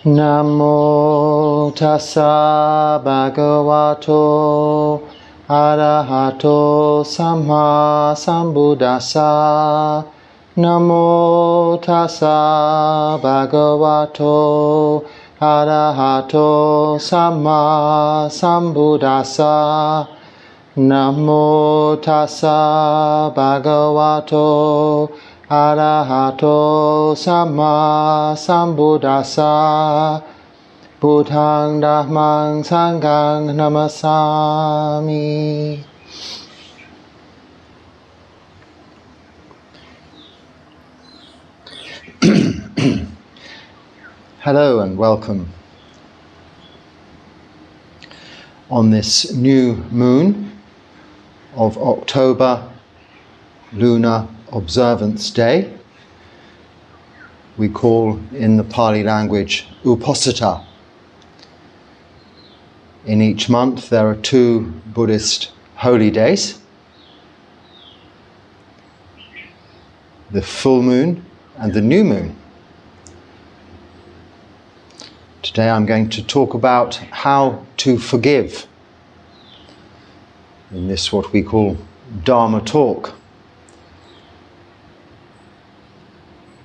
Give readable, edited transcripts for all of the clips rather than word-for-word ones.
Namo tassa bhagavato arahato samma sambuddhassa. Namo tassa bhagavato arahato samma sambuddhassa. Namo tassa bhagavato arahato samma sambuddhassa. Buddhang dhammang sanghang namasami. Hello and welcome. On this new moon of October, Lunar Observance Day, we call in the Pali language Uposatha. In each month there are two Buddhist holy days, the full moon and the new moon. Today I'm going to talk about how to forgive in this what we call Dharma talk,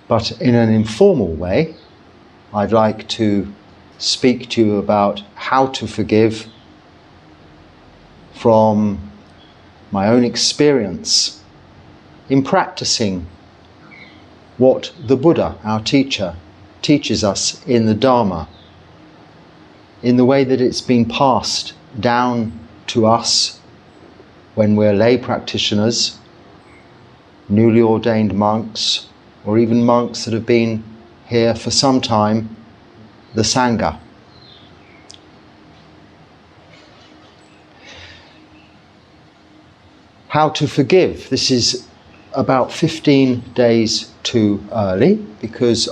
but in an informal way. I'd like to speak to you about how to forgive from my own experience in practicing what the Buddha, our teacher, teaches us in the Dharma, in the way that it's been passed down to us when we're lay practitioners, newly ordained monks, or even monks that have been here for some time, the Sangha. How to forgive. This is about 15 days too early, because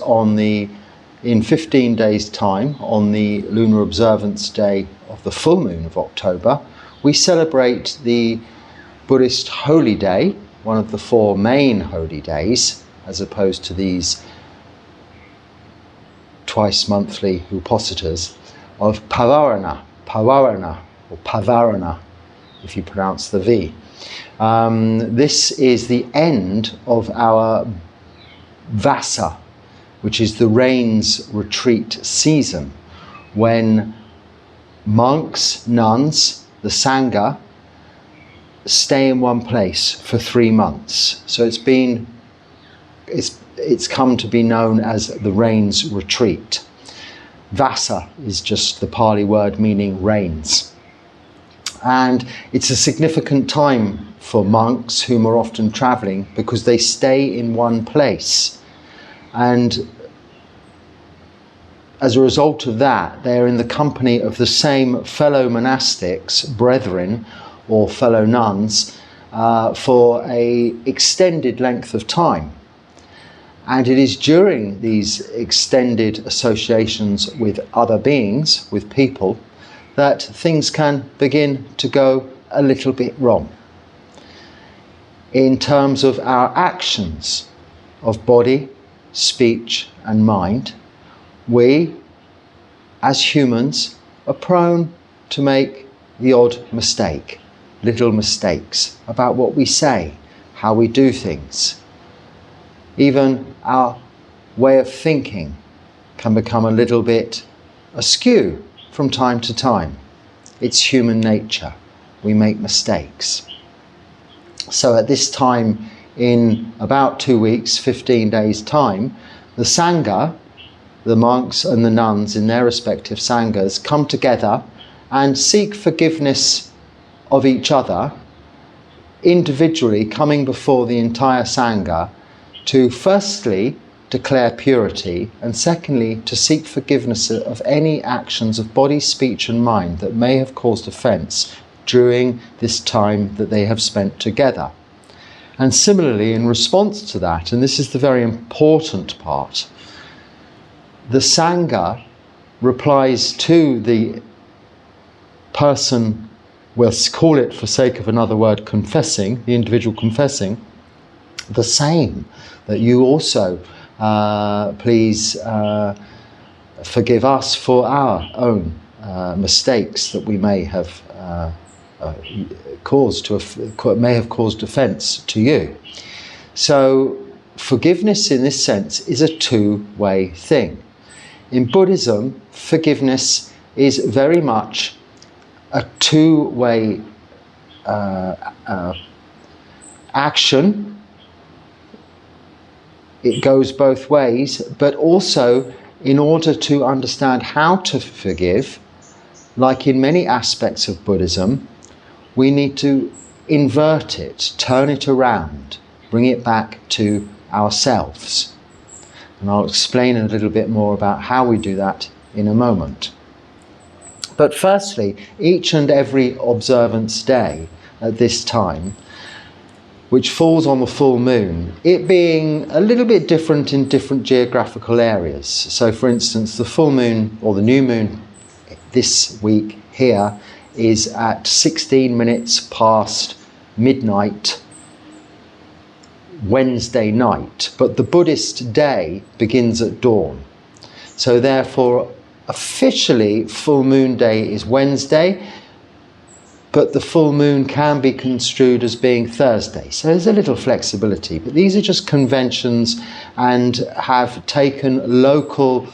in 15 days' time, on the lunar observance day of the full moon of October, we celebrate the Buddhist holy day, one of the four main holy days, as opposed to these twice monthly Uposathas, of Pavarana, or Pavarana, if you pronounce the V. This is the end of our Vasa, which is the rains retreat season, when monks, nuns, the Sangha, stay in one place for 3 months. So it's come to be known as the rains retreat. Vasa is just the Pali word meaning rains. And it's a significant time for monks whom are often traveling, because they stay in one place. And as a result of that, they are in the company of the same fellow monastics, brethren, or fellow nuns, for an extended length of time. And it is during these extended associations with other beings, with people, that things can begin to go a little bit wrong in terms of our actions of body, speech and mind. We, as humans, are prone to make the odd mistake, little mistakes about what we say, how we do things. Even our way of thinking can become a little bit askew from time to time. It's human nature. We make mistakes. So at this time, in about 2 weeks, 15 days' time, the Sangha, the monks and the nuns in their respective Sanghas, come together and seek forgiveness of each other, individually coming before the entire Sangha to firstly declare purity, and secondly to seek forgiveness of any actions of body, speech and mind that may have caused offence during this time that they have spent together. And similarly, in response to that, and this is the very important part, the Sangha replies to the person, we'll call it for sake of another word, confessing, the individual confessing, the same, that you also please forgive us for our own mistakes that we may have caused offence to you. So forgiveness in this sense is a two-way thing. In Buddhism, forgiveness is very much a two-way action. It goes both ways, but also in order to understand how to forgive, like in many aspects of Buddhism, we need to invert it, turn it around, bring it back to ourselves. And I'll explain a little bit more about how we do that in a moment. But firstly, each and every observance day at this time, which falls on the full moon, it being a little bit different in different geographical areas. So for instance, the full moon or the new moon this week here is at 16 minutes past midnight Wednesday night, but the Buddhist day begins at dawn. So therefore, officially full moon day is Wednesday, but the full moon can be construed as being Thursday. So there's a little flexibility, but these are just conventions and have taken local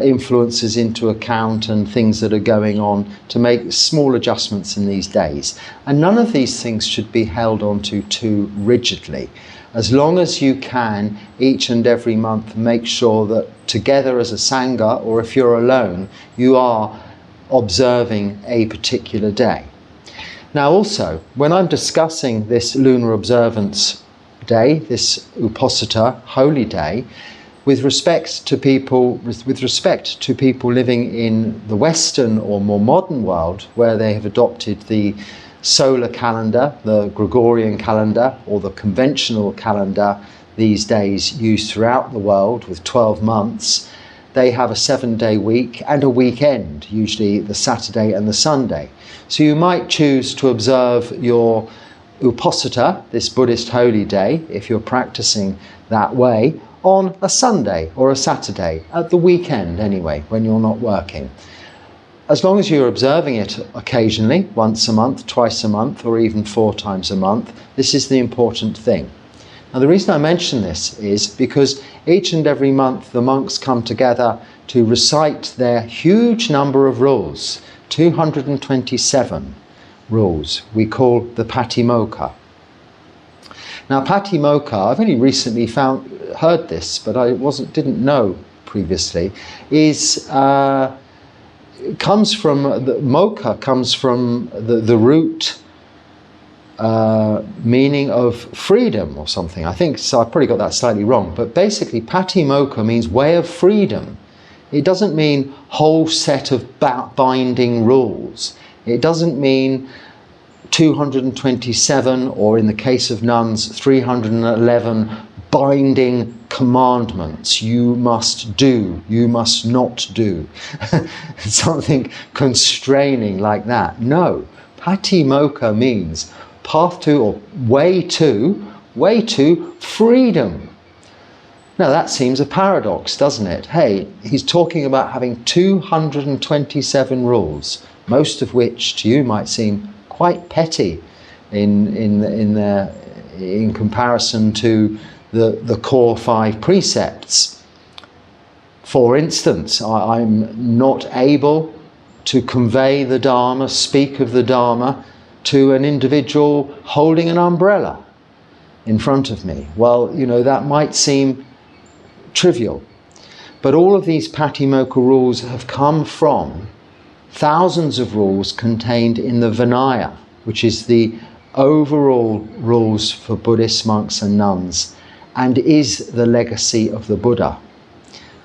influences into account and things that are going on to make small adjustments in these days. And none of these things should be held onto too rigidly. As long as you can, each and every month, make sure that together as a Sangha, or if you're alone, you are observing a particular day. Now also, when I'm discussing this lunar observance day, this Uposatha, holy day, with respect to people living in the Western or more modern world, where they have adopted the solar calendar, the Gregorian calendar, or the conventional calendar these days used throughout the world with 12 months, they have a 7-day week and a weekend, usually the Saturday and the Sunday. So you might choose to observe your Uposatha, this Buddhist holy day, if you're practicing that way, on a Sunday or a Saturday, at the weekend anyway, when you're not working. As long as you're observing it occasionally, once a month, twice a month, or even 4 times a month, this is the important thing. Now the reason I mention this is because each and every month the monks come together to recite their huge number of rules, 227 rules, we call the Patimokkha. Now Patimokkha, I've only recently heard this, but I didn't know previously, comes from mokkha comes from the root meaning of freedom or something. I think so. I've probably got that slightly wrong, but basically Patimokkha means way of freedom. It doesn't mean whole set of binding rules. It doesn't mean 227, or in the case of nuns, 311 binding commandments. You must do, you must not do. Something constraining like that. No, Patimokkha means path to, or way to freedom. Now that seems a paradox, doesn't it? Hey, he's talking about having 227 rules, most of which to you might seem quite petty in comparison to the core 5 precepts. For instance, I'm not able to convey the Dharma, speak of the Dharma to an individual holding an umbrella in front of me. Well, you know, that might seem trivial, but all of these Patimokkha rules have come from thousands of rules contained in the Vinaya, which is the overall rules for Buddhist monks and nuns, and is the legacy of the Buddha.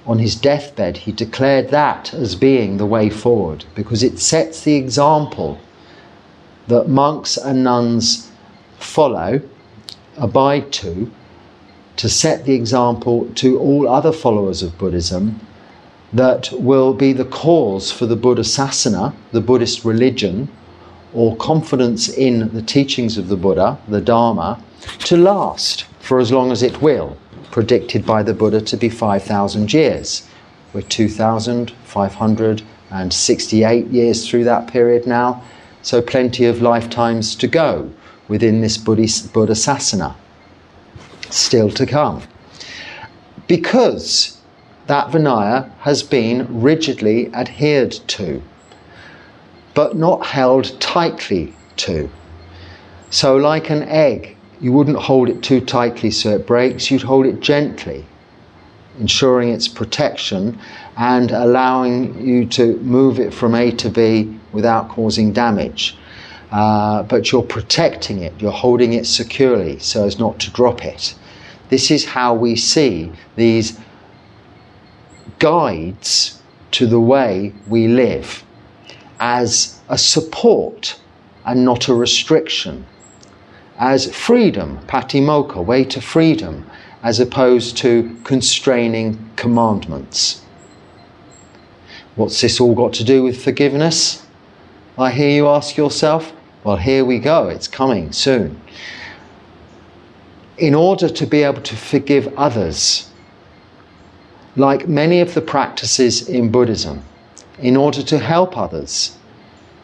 On his deathbed, he declared that as being the way forward, because it sets the example that monks and nuns follow, abide to set the example to all other followers of Buddhism, that will be the cause for the Buddhasasana, the Buddhist religion, or confidence in the teachings of the Buddha, the Dharma, to last for as long as it will, predicted by the Buddha to be 5,000 years. We're 2,568 years through that period now, so plenty of lifetimes to go within this Buddhasasana, still to come. Because that Vinaya has been rigidly adhered to, but not held tightly to. So like an egg, you wouldn't hold it too tightly so it breaks, you'd hold it gently, ensuring its protection and allowing you to move it from A to B without causing damage. But you're protecting it, you're holding it securely so as not to drop it. This is how we see these guides to the way we live, as a support and not a restriction, as freedom, patimokkha, way to freedom, as opposed to constraining commandments. What's this all got to do with forgiveness? I hear you ask yourself. Well, here we go, it's coming soon. In order to be able to forgive others, like many of the practices in Buddhism, in order to help others,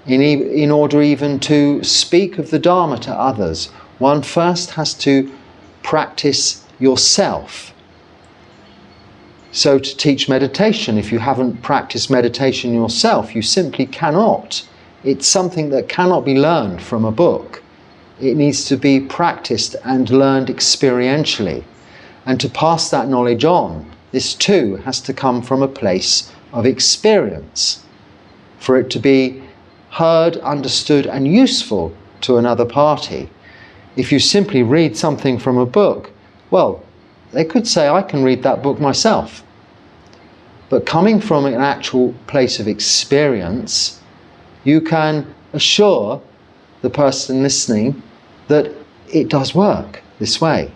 in order even to speak of the Dharma to others, one first has to practice yourself. So to teach meditation, if you haven't practiced meditation yourself, you simply cannot. It's something that cannot be learned from a book. It needs to be practiced and learned experientially. And to pass that knowledge on, this too has to come from a place of experience, for it to be heard, understood and useful to another party. If you simply read something from a book, well, they could say, I can read that book myself. But coming from an actual place of experience, you can assure the person listening that it does work this way.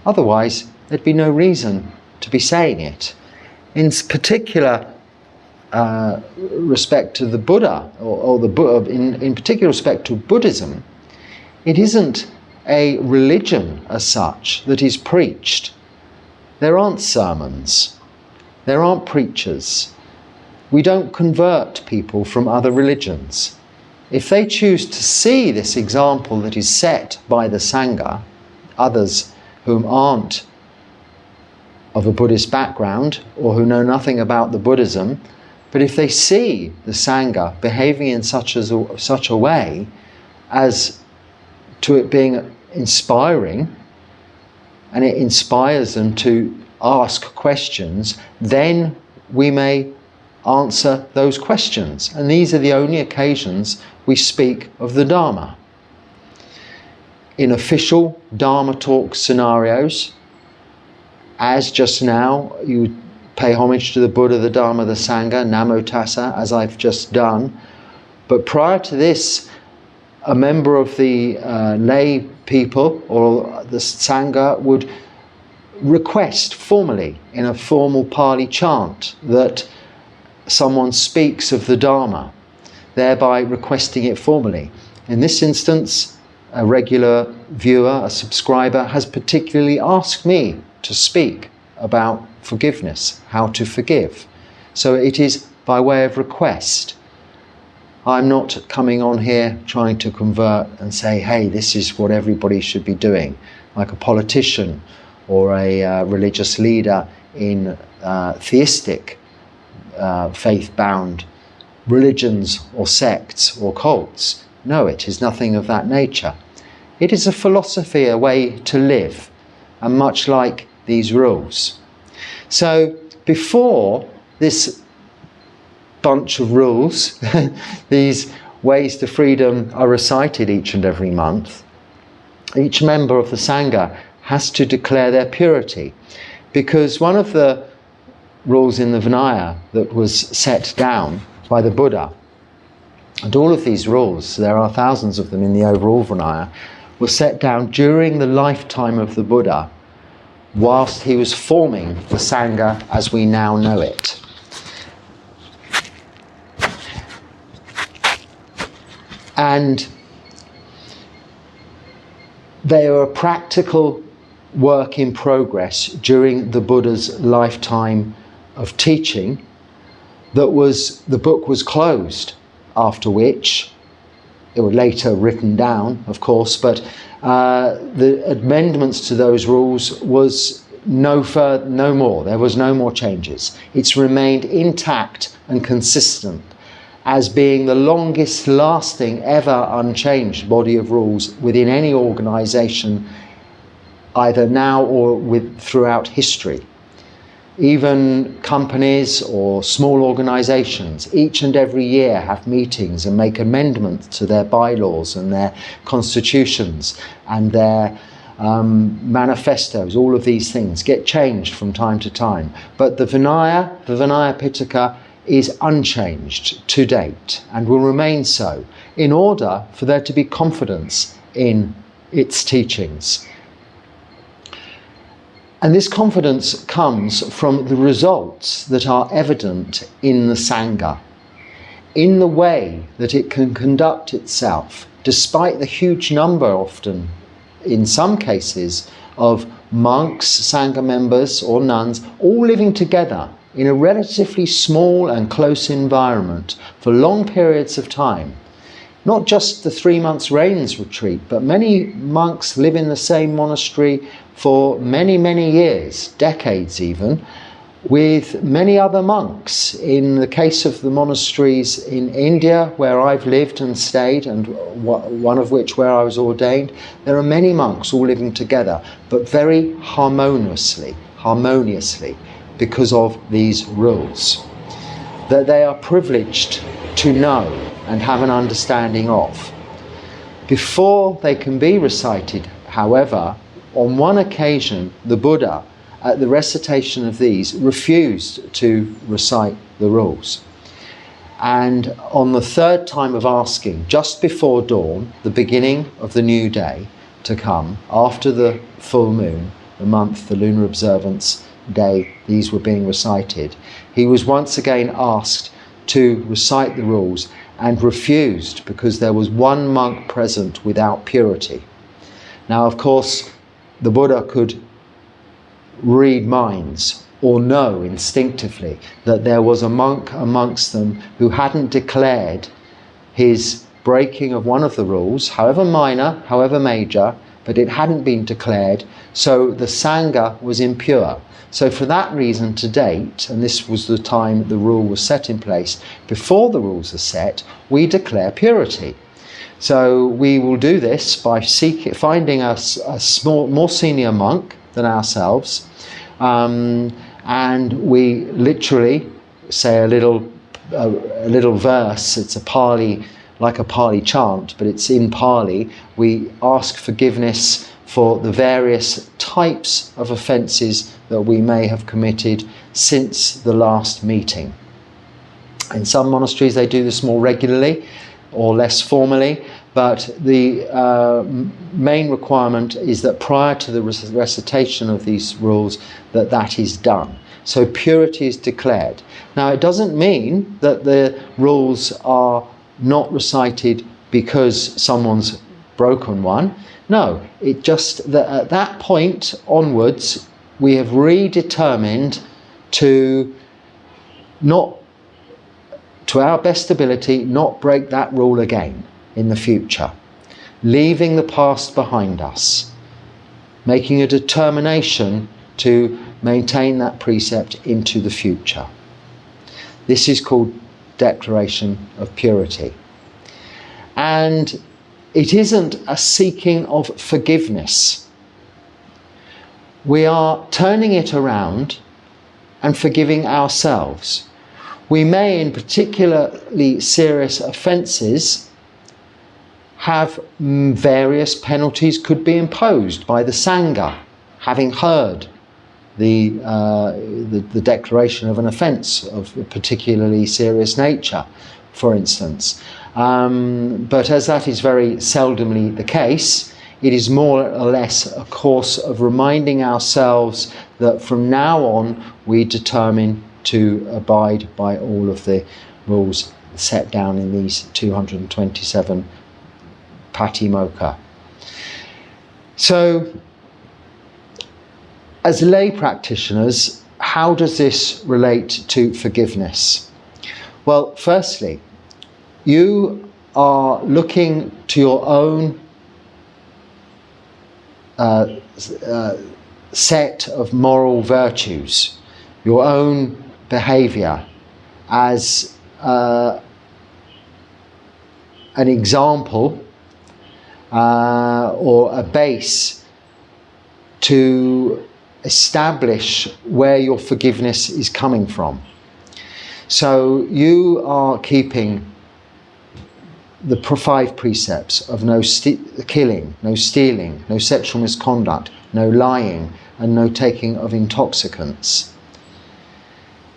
Otherwise, there'd be no reason to be saying it. In particular respect to the Buddha, in particular respect to Buddhism, it isn't a religion as such that is preached. There aren't sermons. There aren't preachers. We don't convert people from other religions. If they choose to see this example that is set by the Sangha, others whom aren't of a Buddhist background or who know nothing about the Buddhism, but if they see the Sangha behaving in such a way as to it being inspiring, and it inspires them to ask questions, then we may answer those questions. And these are the only occasions we speak of the Dharma. In official Dharma talk scenarios, as just now, you pay homage to the Buddha, the Dharma, the Sangha, Namo Tassa, as I've just done. But prior to this, a member of the lay people or the Sangha would request formally in a formal Pali chant that someone speaks of the Dharma, thereby requesting it formally. In this instance, a regular viewer, a subscriber, has particularly asked me to speak about forgiveness, how to forgive. So it is by way of request. I'm not coming on here trying to convert and say, hey, this is what everybody should be doing, like a politician or a religious leader in theistic faith-bound religions or sects or cults. No, it is nothing of that nature. It is a philosophy, a way to live, and much like these rules. So before this bunch of rules, these ways to freedom are recited each and every month, each member of the Sangha has to declare their purity, because one of the rules in the Vinaya that was set down by the Buddha, and all of these rules, there are thousands of them in the overall Vinaya, were set down during the lifetime of the Buddha, whilst he was forming the Sangha as we now know it. And they are a practical work in progress during the Buddha's lifetime of teaching the book was closed, after which it was later written down, of course, but the amendments to those rules was no more. There was no more changes. It's remained intact and consistent as being the longest lasting ever unchanged body of rules within any organisation, either now or throughout history. Even companies or small organisations, each and every year have meetings and make amendments to their bylaws and their constitutions and their manifestos. All of these things get changed from time to time. But the Vinaya Pitaka, is unchanged to date and will remain so in order for there to be confidence in its teachings. And this confidence comes from the results that are evident in the Sangha, in the way that it can conduct itself, despite the huge number, often, in some cases, of monks, Sangha members or nuns, all living together in a relatively small and close environment for long periods of time. Not just the 3 months rains retreat, but many monks live in the same monastery for many, many years, decades even, with many other monks. In the case of the monasteries in India, where I've lived and stayed, and one of which where I was ordained, there are many monks all living together, but very harmoniously, because of these rules that they are privileged to know and have an understanding of. Before they can be recited, however, on one occasion the Buddha, at the recitation of these, refused to recite the rules. And on the third time of asking, just before dawn, the beginning of the new day to come, after the full moon, the month, the lunar observance day, these were being recited, he was once again asked to recite the rules and refused because there was one monk present without purity. Now, of course, the Buddha could read minds or know instinctively that there was a monk amongst them who hadn't declared his breaking of one of the rules, however minor, however major, but it hadn't been declared, so the Sangha was impure. So for that reason, to date, and this was the time the rule was set in place, before the rules are set, we declare purity. So we will do this by finding a more senior monk than ourselves, and we literally say a little verse. It's a Pali, like a Pali chant, but it's in Pali. We ask forgiveness for the various types of offences that we may have committed since the last meeting. In some monasteries they do this more regularly or less formally, but the main requirement is that prior to the recitation of these rules that is done. So purity is declared. Now, it doesn't mean that the rules are not recited because someone's broken one. No, it just that at that point onwards we have redetermined to not, to our best ability, not break that rule again in the future, leaving the past behind us, making a determination to maintain that precept into the future. This is called declaration of purity. And it isn't a seeking of forgiveness. We are turning it around and forgiving ourselves. We may, in particularly serious offences, have various penalties could be imposed by the Sangha, having heard the declaration of an offence of a particularly serious nature, for instance. But as that is very seldomly the case, it is more or less a course of reminding ourselves that from now on we determine to abide by all of the rules set down in these 227 Patimokkha. So, as lay practitioners, how does this relate to forgiveness? Well, firstly, you are looking to your own set of moral virtues, your own behaviour, as an example or a base to establish where your forgiveness is coming from. So you are keeping the 5 precepts of no killing, no stealing, no sexual misconduct, no lying, and no taking of intoxicants.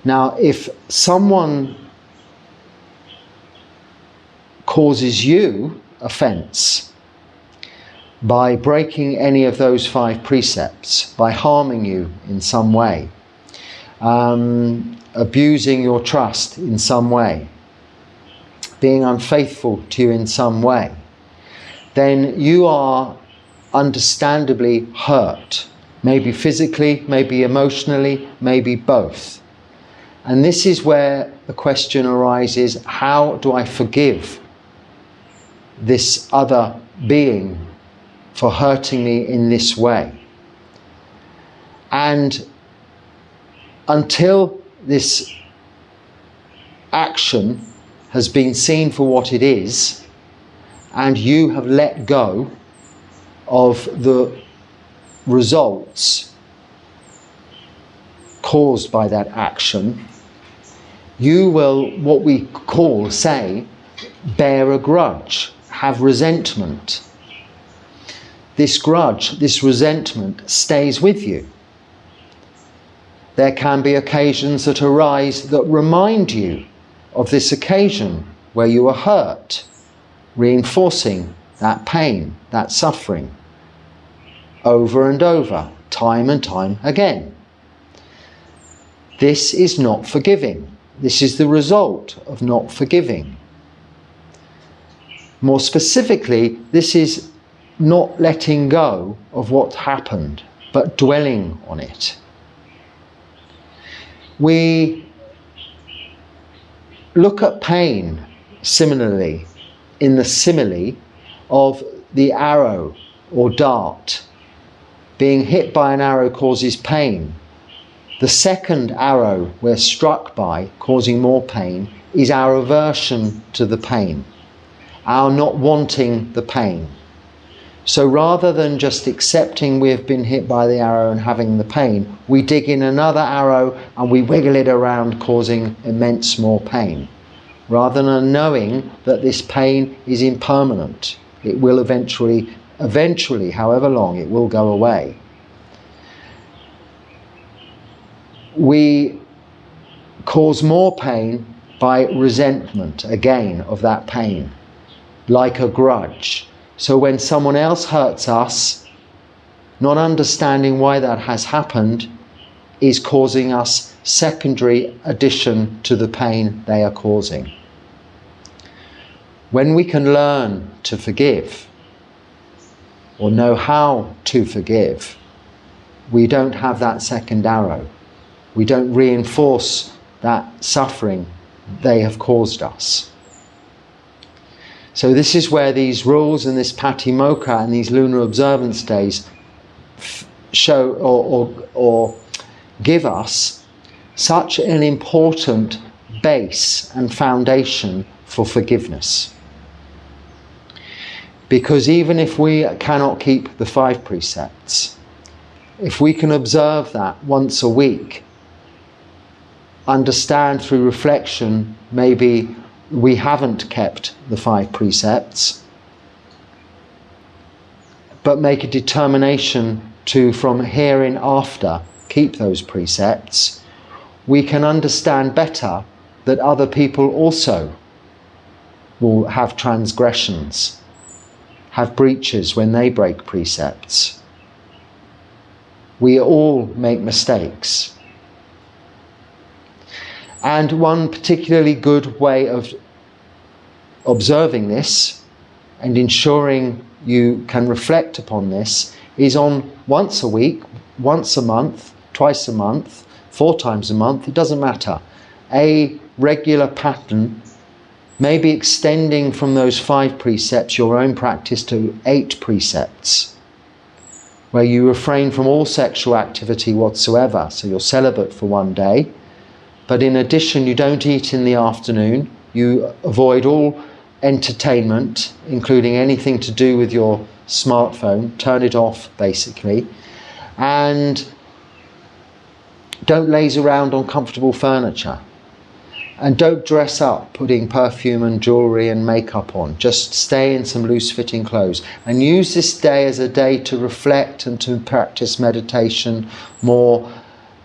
Now, if someone causes you offence by breaking any of those 5 precepts, by harming you in some way, abusing your trust in some way, being unfaithful to you in some way, then you are understandably hurt, maybe physically, maybe emotionally, maybe both. And this is where the question arises, how do I forgive this other being for hurting me in this way? And until this action has been seen for what it is, and you have let go of the results caused by that action, you will, what we say, bear a grudge, have resentment. This grudge, this resentment stays with you. There can be occasions that arise that remind you of this occasion where you were hurt, reinforcing that pain, that suffering, over and over, time and time again. This is not forgiving. This is the result of not forgiving. More specifically, this is not letting go of what happened, but dwelling on it. We look at pain similarly in the simile of the arrow or dart. Being hit by an arrow causes pain. The second arrow we're struck by, causing more pain, is our aversion to the pain, our not wanting the pain. So rather than just accepting we have been hit by the arrow and having the pain, we dig in another arrow and we wiggle it around, causing immense more pain. Rather than knowing that this pain is impermanent. It will eventually, however long, it will go away. We cause more pain by resentment, again, of that pain, like a grudge. So when someone else hurts us, not understanding why that has happened, is causing us secondary addition to the pain they are causing. When we can learn to forgive, or know how to forgive, we don't have that second arrow. We don't reinforce that suffering they have caused us. So this is where these rules and this Patimokkha and these lunar observance days show or give us such an important base and foundation for forgiveness. Because even if we cannot keep the 5 precepts, if we can observe that once a week, understand through reflection maybe we haven't kept the 5 precepts, but make a determination to, from hereinafter, keep those precepts, we can understand better that other people also will have transgressions, have breaches when they break precepts. We all make mistakes. And one particularly good way of observing this and ensuring you can reflect upon this is on once a week, once a month, twice a month, 4 times a month, it doesn't matter. A regular pattern, maybe extending from those 5 precepts your own practice to 8 precepts, where you refrain from all sexual activity whatsoever. So you're celibate for 1 day, but in addition you don't eat in the afternoon, you avoid all entertainment, including anything to do with your smartphone, turn it off basically, and don't laze around on comfortable furniture. And don't dress up, putting perfume and jewellery and makeup on. Just stay in some loose-fitting clothes. And use this day as a day to reflect and to practice meditation more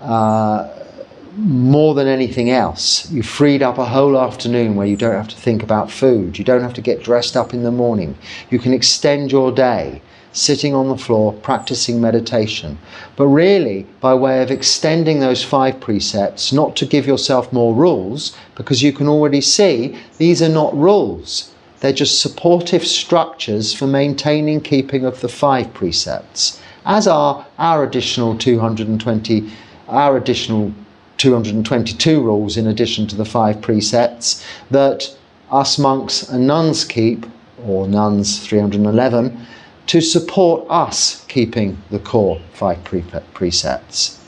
than anything else. You've freed up a whole afternoon where you don't have to think about food. You don't have to get dressed up in the morning. You can extend your day sitting on the floor, practicing meditation. But really, by way of extending those 5 precepts, not to give yourself more rules, because you can already see these are not rules. They're just supportive structures for maintaining keeping of the 5 precepts, as are our additional 222 rules in addition to the 5 precepts that us monks and nuns keep, or nuns 311, to support us keeping the core 5 precepts.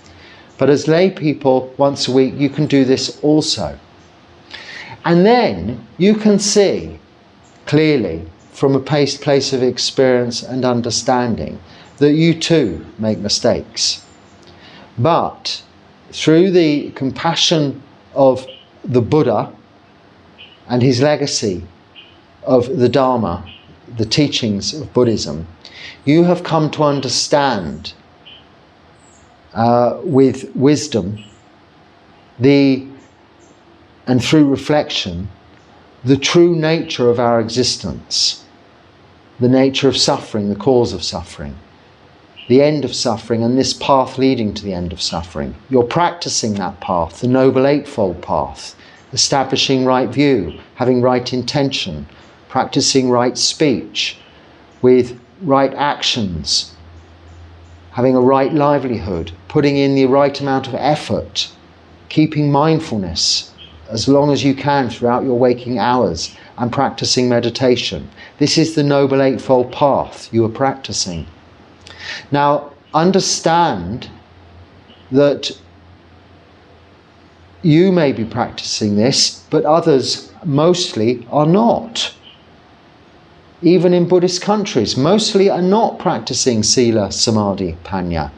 But as lay people, once a week, you can do this also. And then you can see clearly from a place of experience and understanding that you too make mistakes. But through the compassion of the Buddha and his legacy of the Dharma, the teachings of Buddhism, you have come to understand with wisdom and through reflection the true nature of our existence, the nature of suffering, the cause of suffering, the end of suffering, and this path leading to the end of suffering. You're practicing that path, the Noble Eightfold Path, establishing right view, having right intention, practicing right speech, with right actions, having a right livelihood, putting in the right amount of effort, keeping mindfulness as long as you can throughout your waking hours, and practicing meditation. This is the Noble Eightfold Path you are practicing. Now, understand that you may be practicing this, but others mostly are not. Even in Buddhist countries, mostly are not practicing Sila, Samadhi, Panya,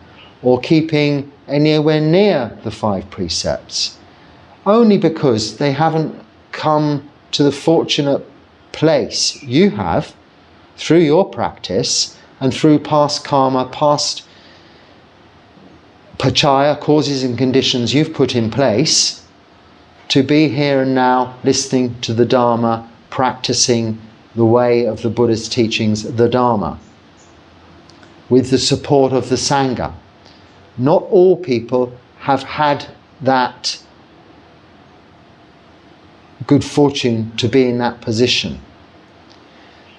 or keeping anywhere near the 5 precepts, only because they haven't come to the fortunate place you have through your practice and through past karma, past pachaya, causes and conditions you've put in place, to be here and now listening to the Dharma, practicing the way of the Buddha's teachings, the Dharma, with the support of the Sangha. Not all people have had that good fortune to be in that position.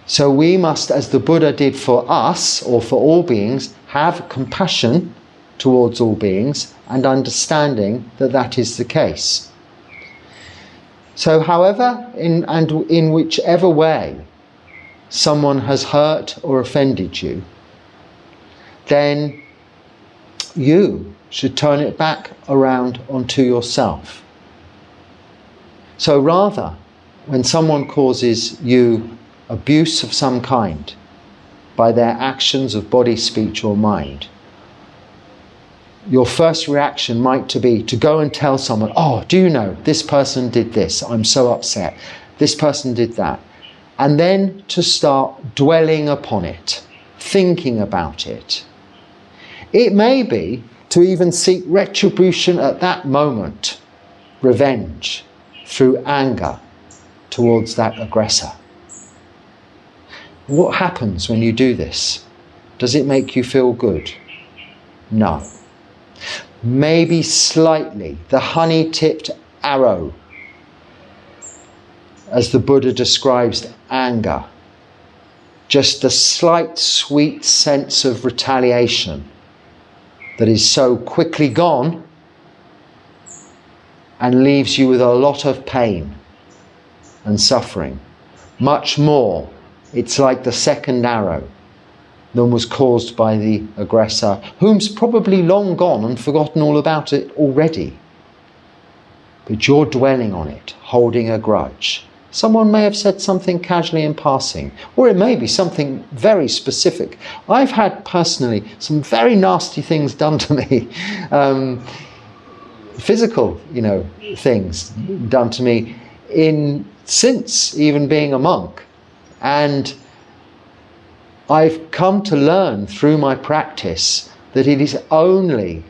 So we must, as the Buddha did for us, or for all beings, have compassion towards all beings and understanding that that is the case. So however, in whichever way someone has hurt or offended you, then you should turn it back around onto yourself. So rather, when someone causes you abuse of some kind by their actions of body, speech or mind, your first reaction might be to go and tell someone, oh, do you know, this person did this, I'm so upset, this person did that. And then to start dwelling upon it, thinking about it. It may be to even seek retribution at that moment, revenge, through anger towards that aggressor. What happens when you do this? Does it make you feel good? No. Maybe slightly, the honey-tipped arrow, as the Buddha describes anger, just a slight sweet sense of retaliation that is so quickly gone and leaves you with a lot of pain and suffering. Much more, it's like the second arrow than was caused by the aggressor, whom's probably long gone and forgotten all about it already. But you're dwelling on it, holding a grudge. Someone may have said something casually in passing, or it may be something very specific. I've had personally some very nasty things done to me, physical, things done to me since even being a monk. And I've come to learn through my practice that it is only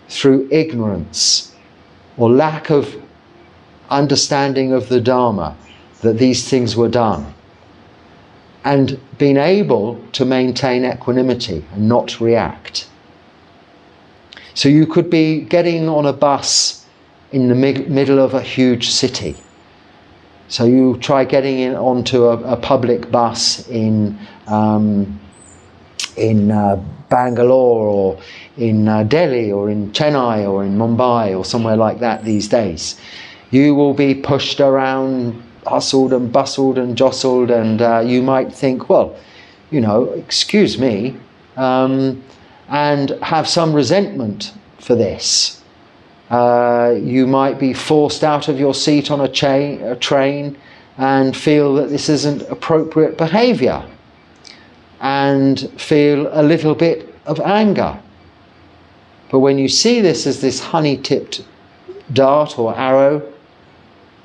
through ignorance or lack of understanding of the Dharma that these things were done. And being able to maintain equanimity and not react. So you could be getting on a bus in the middle of a huge city. So you try getting onto a public bus in Bangalore or in Delhi or in Chennai or in Mumbai or somewhere like that these days. You will be pushed around, hustled and bustled and jostled, and you might think, well, excuse me, and have some resentment for this. You might be forced out of your seat on a train and feel that this isn't appropriate behaviour and feel a little bit of anger. But when you see this as this honey-tipped dart or arrow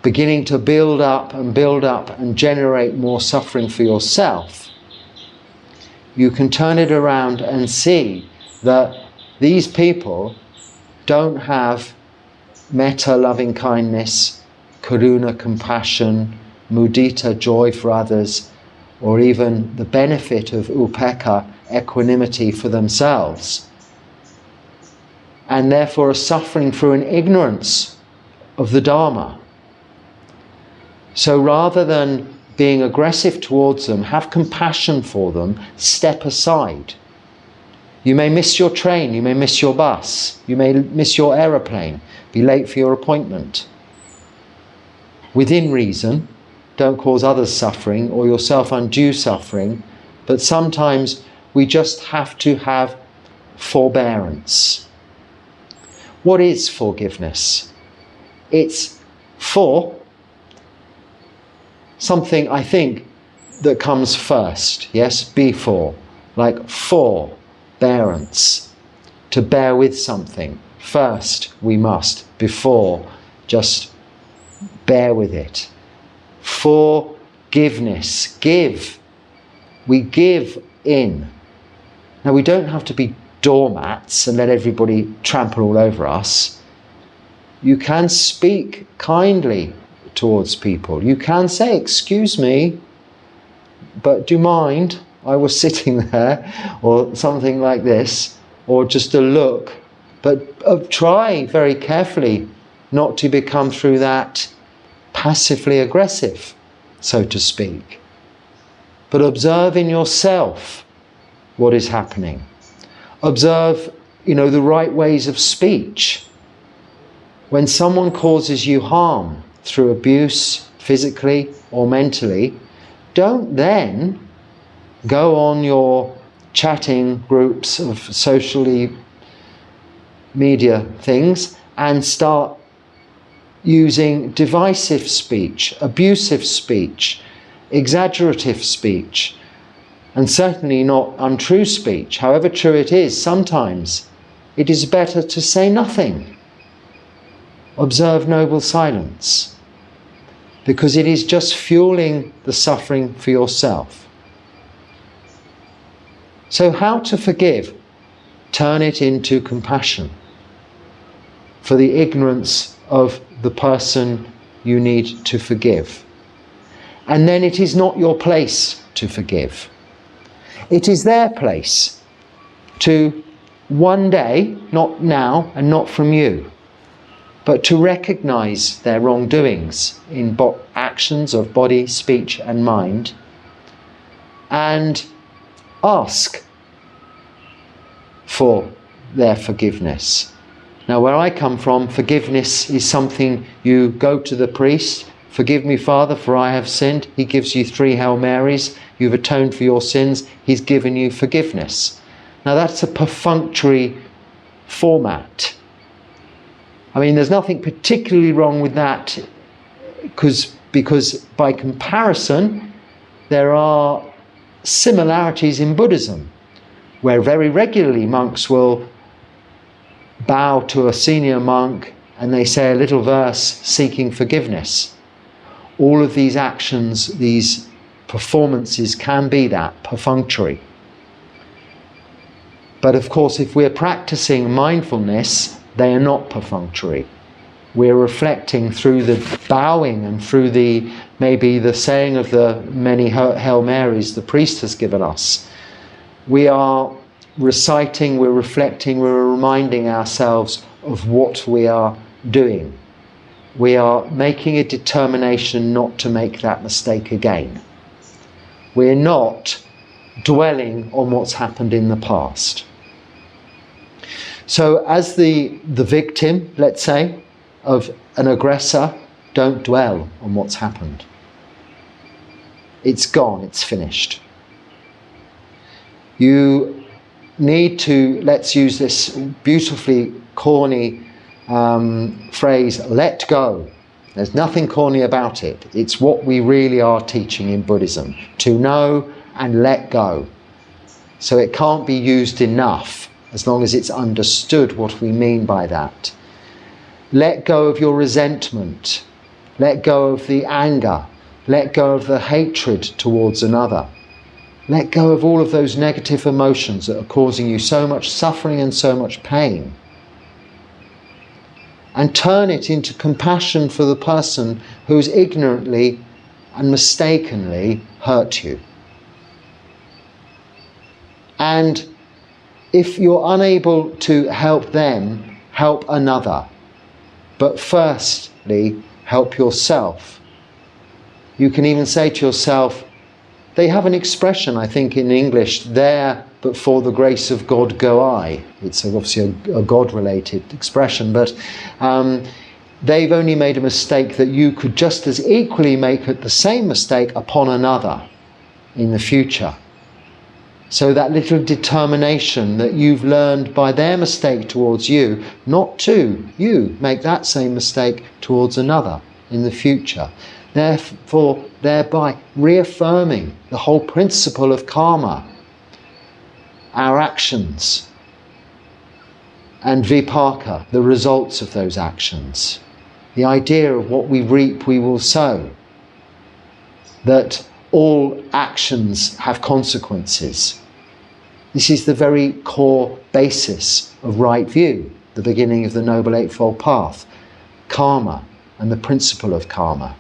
beginning to build up and generate more suffering for yourself, you can turn it around and see that these people don't have metta, loving kindness, karuna, compassion, mudita, joy for others, or even the benefit of upekkha, equanimity for themselves, and therefore are suffering through an ignorance of the Dharma. So rather than being aggressive towards them, have compassion for them, step aside. You may miss your train, you may miss your bus, you may miss your aeroplane, be late for your appointment. Within reason, don't cause others suffering or yourself undue suffering, but sometimes we just have to have forbearance. What is forgiveness? It's for something, I think, that comes first, yes, before, like forbearance, to bear with something. First we must, before, just bear with it. Forgiveness, give. We give in. Now we don't have to be doormats and let everybody trample all over us. You can speak kindly towards people. You can say, excuse me, but do you mind? I was sitting there, or something like this, or just a look. But try very carefully not to become through that passively aggressive, so to speak. But observe in yourself what is happening. Observe, the right ways of speech. When someone causes you harm through abuse, physically or mentally, don't then go on your chatting groups of socially media things and start using divisive speech, abusive speech, exaggerative speech, and certainly not untrue speech. However true it is, sometimes it is better to say nothing. Observe noble silence, because it is just fueling the suffering for yourself. So how to forgive? Turn it into compassion for the ignorance of the person you need to forgive. And then it is not your place to forgive. It is their place to one day, not now and not from you, but to recognize their wrongdoings in actions of body, speech and mind, and ask for their forgiveness. Now, where I come from, forgiveness is something you go to the priest, forgive me, Father, for I have sinned. He gives you 3 Hail Marys. You've atoned for your sins. He's given you forgiveness. Now, that's a perfunctory format. I mean, there's nothing particularly wrong with that because by comparison, there are similarities in Buddhism, where very regularly monks will bow to a senior monk and they say a little verse seeking forgiveness. All of these actions, these performances can be that, perfunctory. But of course, if we're practicing mindfulness, they are not perfunctory. We're reflecting through the bowing and through maybe the saying of the many Hail Marys the priest has given us. We are reciting, we're reflecting, we're reminding ourselves of what we are doing. We are making a determination not to make that mistake again. We're not dwelling on what's happened in the past. So as the victim, let's say, of an aggressor, don't dwell on what's happened. It's gone, it's finished. You need to, let's use this beautifully corny phrase, let go. There's nothing corny about it. It's what we really are teaching in Buddhism, to know and let go. So it can't be used enough as long as it's understood what we mean by that. Let go of your resentment. Let go of the anger. Let go of the hatred towards another. Let go of all of those negative emotions that are causing you so much suffering and so much pain. And turn it into compassion for the person who's ignorantly and mistakenly hurt you. And if you're unable to help them, help another. But firstly, help yourself. You can even say to yourself, they have an expression, I think, in English, there but for the grace of God go I. It's obviously a God-related expression, but they've only made a mistake that you could just as equally make the same mistake upon another in the future. So that little determination that you've learned by their mistake towards you, not to you make that same mistake towards another in the future. Therefore, thereby reaffirming the whole principle of karma, our actions, and vipaka, the results of those actions. The idea of what we reap, we will sow. That all actions have consequences. This is the very core basis of right view, the beginning of the Noble Eightfold Path, karma and the principle of karma.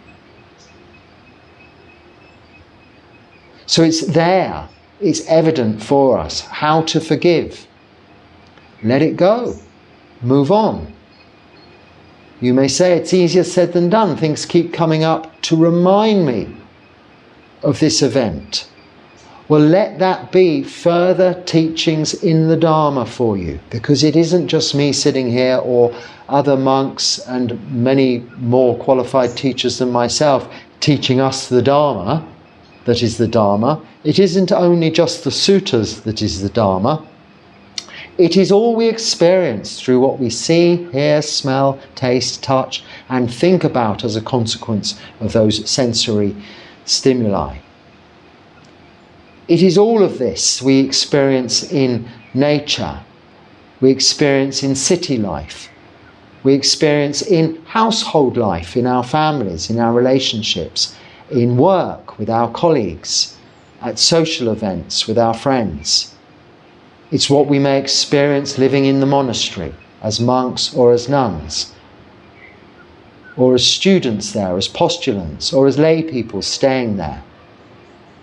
So it's there, it's evident for us how to forgive. Let it go, move on. You may say it's easier said than done. Things keep coming up to remind me of this event. Well, let that be further teachings in the Dharma for you, because it isn't just me sitting here or other monks and many more qualified teachers than myself teaching us the Dharma that is the Dharma. It isn't only just the suttas that is the Dharma. It is all we experience through what we see, hear, smell, taste, touch, and think about as a consequence of those sensory stimuli. It is all of this we experience in nature, we experience in city life, we experience in household life, in our families, in our relationships, in work with our colleagues, at social events with our friends. It's what we may experience living in the monastery as monks or as nuns, or as students there, as postulants, or as lay people staying there.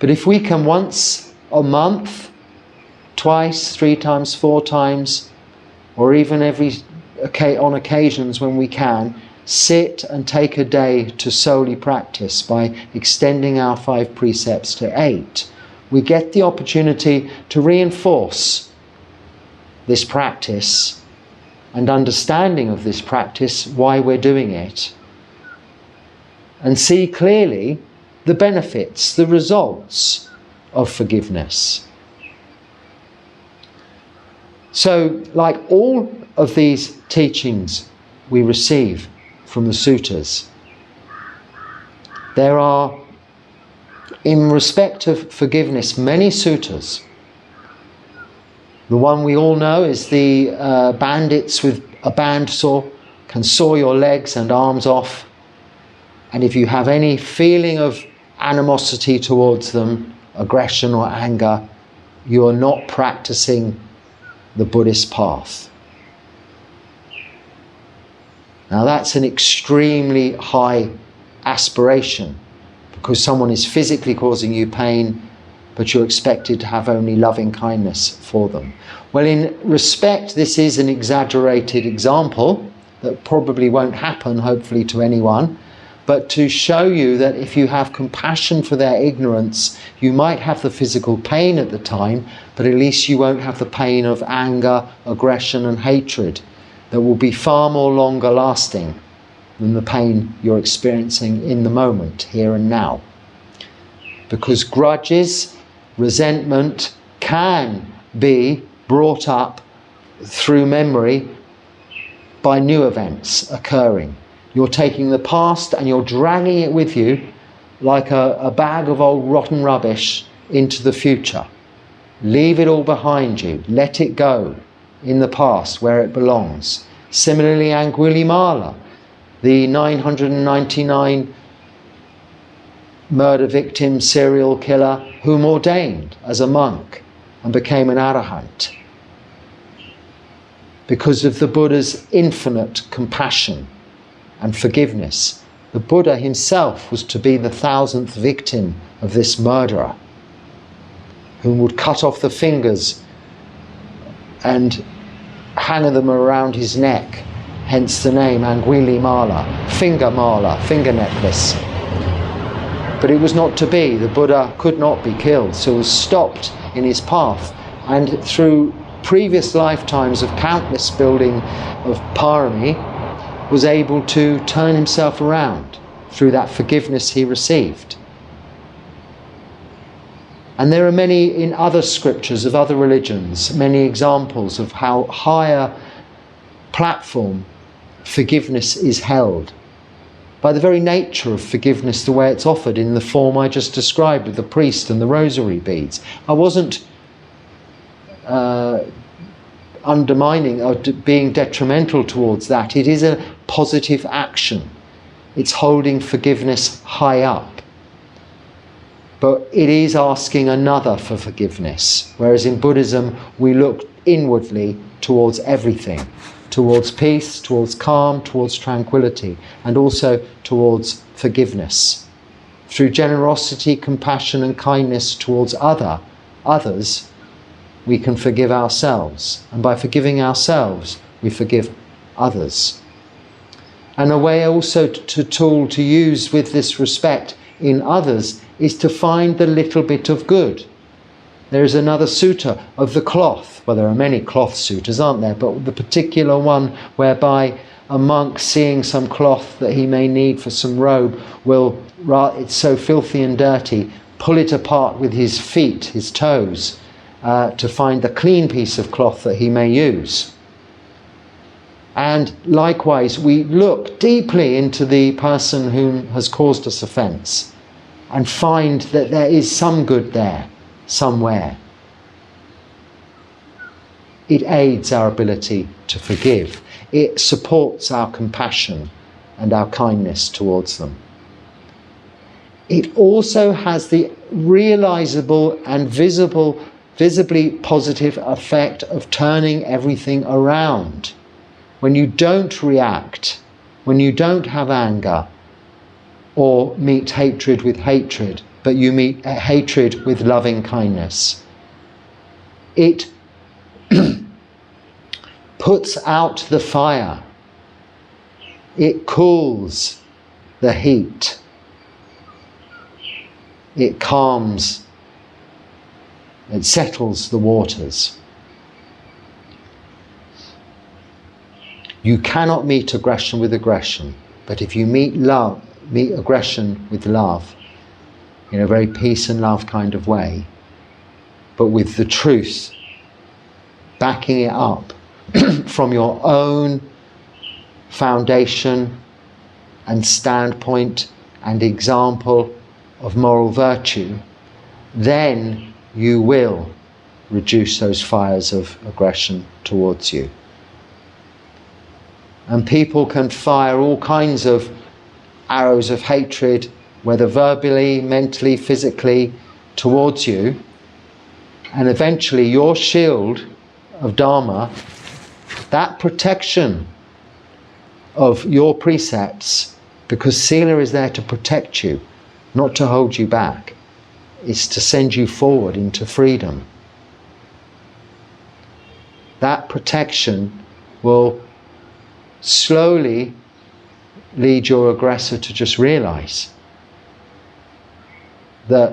But if we can once a month, twice, 3 times, 4 times, or even on occasions when we can, sit and take a day to solely practice by extending our 5 precepts to 8, we get the opportunity to reinforce this practice and understanding of this practice, why we're doing it, and see clearly the benefits, the results of forgiveness. So, like all of these teachings we receive from the suttas, there are, in respect of forgiveness, many suttas. The one we all know is the bandits with a bandsaw can saw your legs and arms off, and if you have any feeling of animosity towards them, aggression or anger, you are not practicing the Buddhist path. Now that's an extremely high aspiration, because someone is physically causing you pain, but you're expected to have only loving kindness for them. Well, in respect, this is an exaggerated example that probably won't happen, hopefully, to anyone, but to show you that if you have compassion for their ignorance, you might have the physical pain at the time, but at least you won't have the pain of anger, aggression and hatred that will be far more longer lasting than the pain you're experiencing in the moment, here and now. Because grudges, resentment can be brought up through memory by new events occurring. You're taking the past and you're dragging it with you like a bag of old rotten rubbish into the future. Leave it all behind you. Let it go in the past where it belongs. Similarly, Angulimala, the 999 murder victim serial killer whom ordained as a monk and became an arahant because of the Buddha's infinite compassion and forgiveness. The Buddha himself was to be the 1000th victim of this murderer, whom would cut off the fingers and hang them around his neck, hence the name Angulimala, finger mala, finger necklace. But it was not to be. The Buddha could not be killed, so was stopped in his path, and through previous lifetimes of countless building of parami, was able to turn himself around through that forgiveness he received. And there are many in other scriptures of other religions, many examples of how higher platform forgiveness is held. By the very nature of forgiveness, the way it's offered in the form I just described with the priest and the rosary beads. I wasn't undermining or being detrimental towards that. It is a positive action. It's holding forgiveness high up. But it is asking another for forgiveness. Whereas in Buddhism, we look inwardly towards everything. Towards peace, towards calm, towards tranquility, and also towards forgiveness. Through generosity, compassion and kindness towards others, we can forgive ourselves. And by forgiving ourselves, we forgive others. And a way also tool to use with this respect in others is to find the little bit of good. There is another sutta of the cloth. Well, there are many cloth suttas, aren't there? But the particular one whereby a monk, seeing some cloth that he may need for some robe, will, it's so filthy and dirty, pull it apart with his feet, his toes, to find the clean piece of cloth that he may use. And likewise, we look deeply into the person who has caused us offence and find that there is some good there, somewhere. It aids our ability to forgive. It supports our compassion and our kindness towards them. It also has the realizable and visibly positive effect of turning everything around. When you don't react, when you don't have anger or meet hatred with hatred, but you meet hatred with loving kindness, it puts out the fire. It cools the heat. It calms, it settles the waters. You cannot meet aggression with aggression, but if you meet aggression with love, in a very peace and love kind of way, but with the truth, backing it up from your own foundation and standpoint and example of moral virtue, then you will reduce those fires of aggression towards you. And people can fire all kinds of arrows of hatred, whether verbally, mentally, physically, towards you, and eventually your shield of Dharma, that protection of your precepts, because Sila is there to protect you, not to hold you back, is to send you forward into freedom. That protection will slowly lead your aggressor to just realize that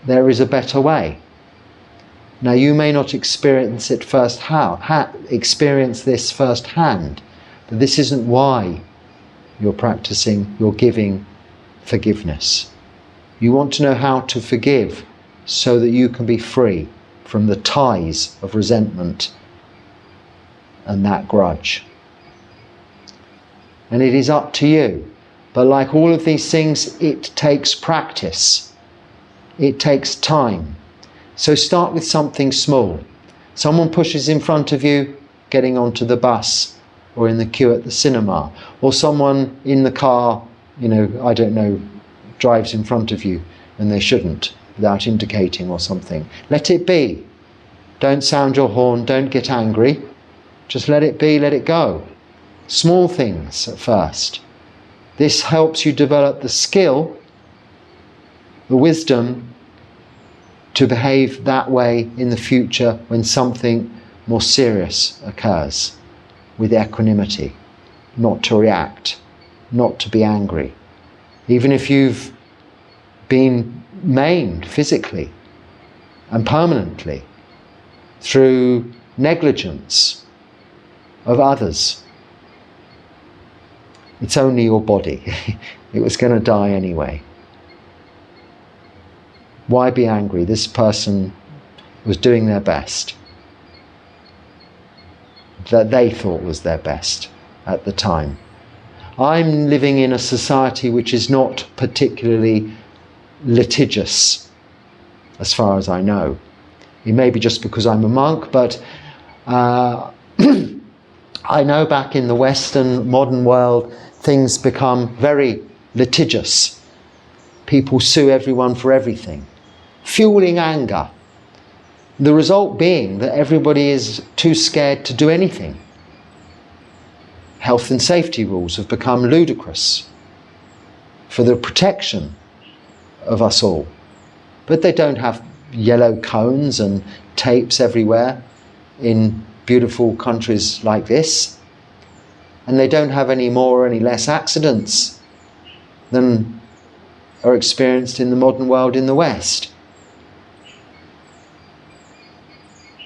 there is a better way. Now, you may not experience this firsthand, but this isn't why you're practicing, you're giving forgiveness. You want to know how to forgive so that you can be free from the ties of resentment and that grudge. And it is up to you. But like all of these things, it takes practice. It takes time. So start with something small. Someone pushes in front of you, getting onto the bus or in the queue at the cinema, or someone in the car, drives in front of you and they shouldn't, without indicating or something. Let it be. Don't sound your horn, don't get angry. Just let it be, let it go. Small things at first. This helps you develop the skill, the wisdom, to behave that way in the future when something more serious occurs, with equanimity, not to react, not to be angry. Even if you've been maimed physically and permanently through negligence of others, it's only your body. It was going to die anyway. Why be angry? This person was doing their best, that they thought was their best at the time. I'm living in a society which is not particularly litigious, as far as I know. It may be just because I'm a monk, but I know back in the Western modern world, things become very litigious. People sue everyone for everything, fueling anger. The result being that everybody is too scared to do anything. Health and safety rules have become ludicrous for the protection of us all. But they don't have yellow cones and tapes everywhere in beautiful countries like this. And they don't have any more or any less accidents than are experienced in the modern world in the West.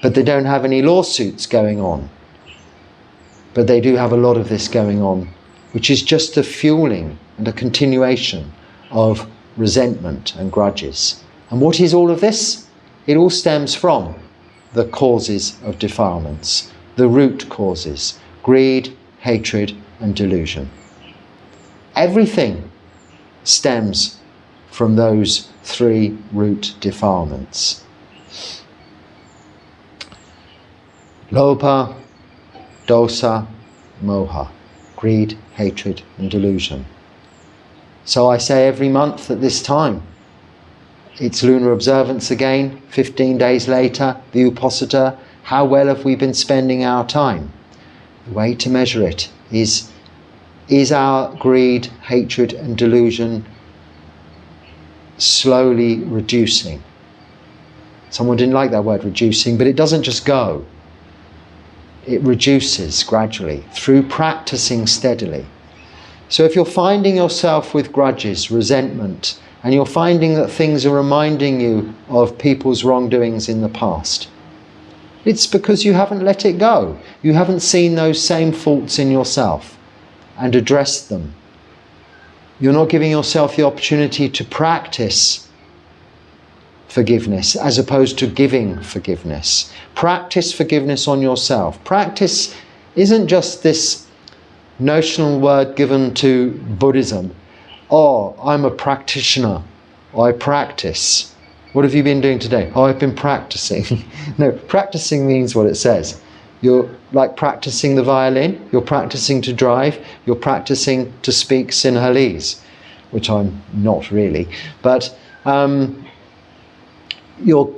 But they don't have any lawsuits going on. But they do have a lot of this going on, which is just a fueling and a continuation of resentment and grudges. And what is all of this? It all stems from the causes of defilements, the root causes: greed, hatred, and delusion. Everything stems from those three root defilements. Lobha, dosa, moha, greed, hatred, and delusion. So I say every month at this time, it's lunar observance again, 15 days later, the Uposatha. How well have we been spending our time? The way to measure it is our greed, hatred, and delusion slowly reducing? Someone didn't like that word, reducing, but it doesn't just go. It reduces gradually through practicing steadily. So if you're finding yourself with grudges, resentment, and you're finding that things are reminding you of people's wrongdoings in the past, It's because you haven't let it go. You haven't seen those same faults in yourself and addressed them. You're not giving yourself the opportunity to practice forgiveness as opposed to giving forgiveness. Practice forgiveness on yourself. Practice isn't just this notional word given to Buddhism. Oh, I'm a practitioner. I practice. What have you been doing today? Oh, I've been practicing. No, practicing means what it says. You're like practicing the violin, you're practicing to drive, you're practicing to speak Sinhalese, which I'm not really. But you're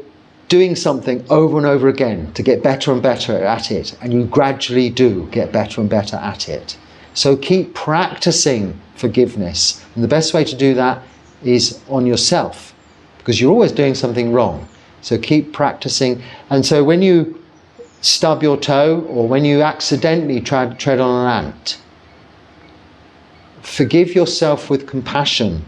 doing something over and over again to get better and better at it, and you gradually do get better and better at it. So keep practicing forgiveness. And the best way to do that is on yourself, because you're always doing something wrong. So keep practicing. And so when you stub your toe or when you accidentally tread on an ant, forgive yourself with compassion.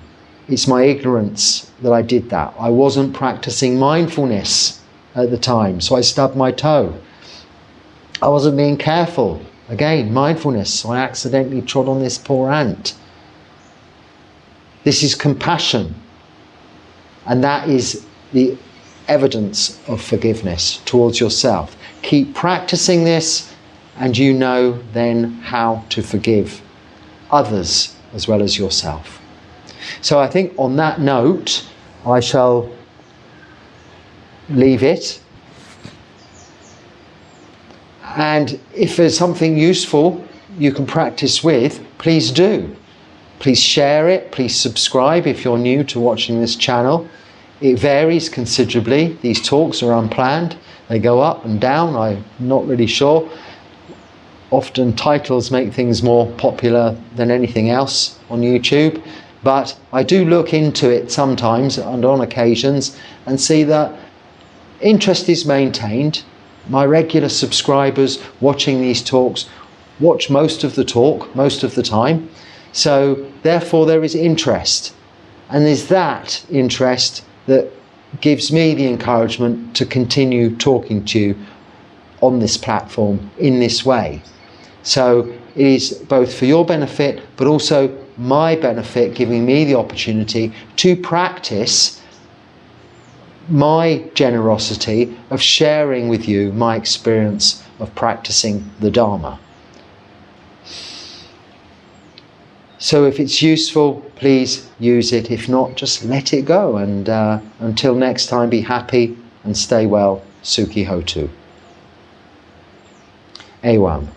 It's my ignorance that I did that. I wasn't practicing mindfulness at the time, so I stubbed my toe. I wasn't being careful. Again, mindfulness, so I accidentally trod on this poor ant. This is compassion. And that is the evidence of forgiveness towards yourself. Keep practicing this, and you know then how to forgive others as well as yourself. So I think on that note, I shall leave it. And if there's something useful you can practice with, please do. Please share it, please subscribe if you're new to watching this channel. It varies considerably. These talks are unplanned. They go up and down, I'm not really sure. Often titles make things more popular than anything else on YouTube. But I do look into it sometimes and on occasions and see that interest is maintained. My regular subscribers watching these talks watch most of the talk, most of the time. So therefore there is interest. And there's that interest that gives me the encouragement to continue talking to you on this platform in this way. So it is both for your benefit, but also my benefit, giving me the opportunity to practice my generosity of sharing with you my experience of practicing the Dharma. So if it's useful, please use it. If not, just let it go. And until next time, be happy and stay well. Sukhi Hotu. Ewam.